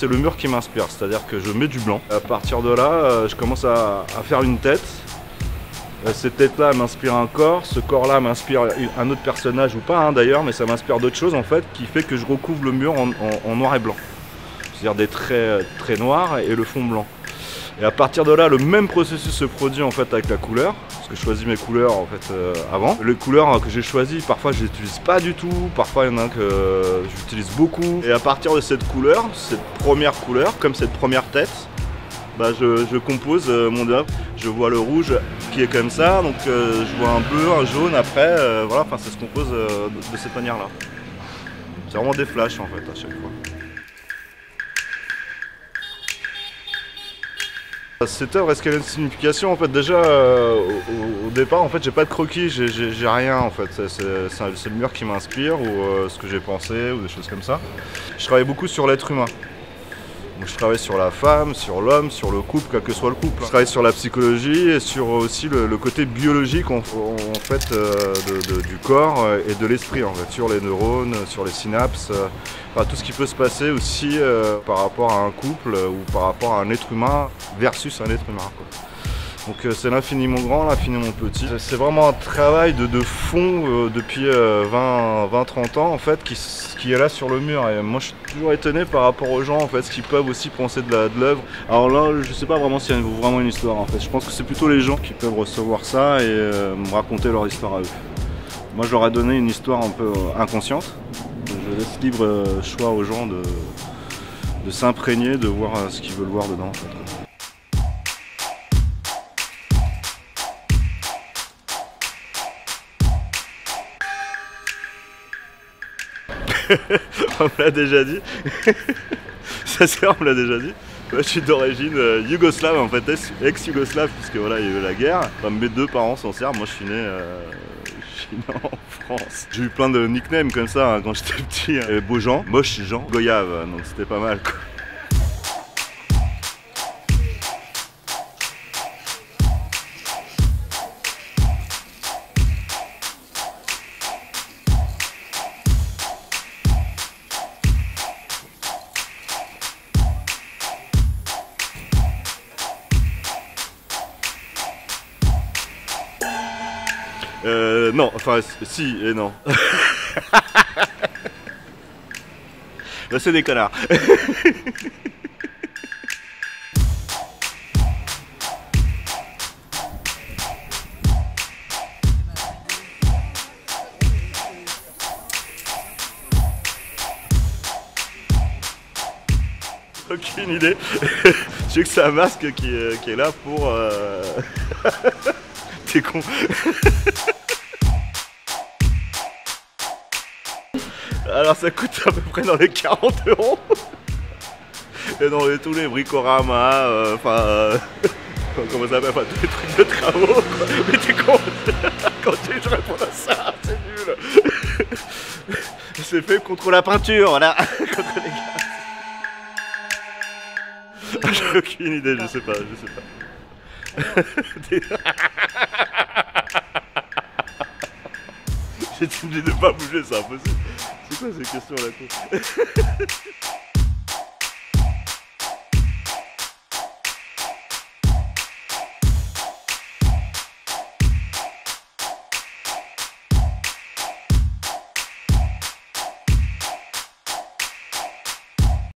C'est le mur qui m'inspire, c'est-à-dire que je mets du blanc. À partir de là, je commence à faire une tête. Cette tête-là m'inspire un corps, ce corps-là m'inspire un autre personnage ou pas hein, d'ailleurs, mais ça m'inspire d'autres choses en fait, qui fait que je recouvre le mur en noir et blanc. C'est-à-dire des traits très noirs et le fond blanc. Et à partir de là, le même processus se produit en fait avec la couleur, parce que je choisis mes couleurs en fait avant. Les couleurs que j'ai choisies, parfois je les utilise pas du tout, parfois il y en a que j'utilise beaucoup. Et à partir de cette couleur, cette première couleur, comme cette première tête, bah je compose mon œuvre. Je vois le rouge qui est comme ça, donc je vois un bleu, un jaune après, voilà, enfin ça se compose de cette manière-là. C'est vraiment des flashs en fait à chaque fois. Cette œuvre, est-ce qu'elle a une signification? En fait, déjà au départ, en fait, j'ai pas de croquis, j'ai rien en fait. C'est le mur qui m'inspire ou ce que j'ai pensé ou des choses comme ça. Je travaille beaucoup sur l'être humain. Donc, je travaille sur la femme, sur l'homme, sur le couple, quel que soit le couple. Je travaille sur la psychologie et sur aussi le côté biologique en fait, du corps et de l'esprit, en fait, sur les neurones, sur les synapses, enfin, tout ce qui peut se passer aussi par rapport à un couple ou par rapport à un être humain versus un être humain, quoi. Donc c'est l'infiniment grand, l'infiniment petit. C'est vraiment un travail de fond depuis 20-30 ans en fait qui est là sur le mur. Et moi je suis toujours étonné par rapport aux gens en fait, ce qu'ils peuvent aussi penser de l'œuvre. Alors là je sais pas vraiment s'il y a vraiment une histoire en fait. Je pense que c'est plutôt les gens qui peuvent recevoir ça et me raconter leur histoire à eux. Moi je leur ai donné une histoire un peu inconsciente. Je laisse libre choix aux gens de s'imprégner, de voir ce qu'ils veulent voir dedans en fait. On me l'a déjà dit. Sa sœur me l'a déjà dit. Moi, je suis d'origine yougoslave en fait, ex-yougoslave, puisque voilà, il y a eu la guerre. Enfin, mes deux parents sont serbes, moi je suis né en France. J'ai eu plein de nicknames comme ça hein, quand j'étais petit. Hein. Beaujean, Moche Jean, Goyave, donc c'était pas mal quoi. Non, enfin si et non. Là c'est des connards. Aucune idée. Je sais que c'est un masque qui est là pour... T'es con. Alors ça coûte à peu près dans les 40 €. Et dans tous les bricoramas, comment ça s'appelle, tous les trucs de travaux quoi. Mais t'es con. Quand je réponds à ça, c'est nul. C'est fait contre la peinture, voilà. Contre les gars. J'ai aucune idée, je sais pas. J'ai dit de pas bouger, c'est impossible. C'est quoi ces questions là?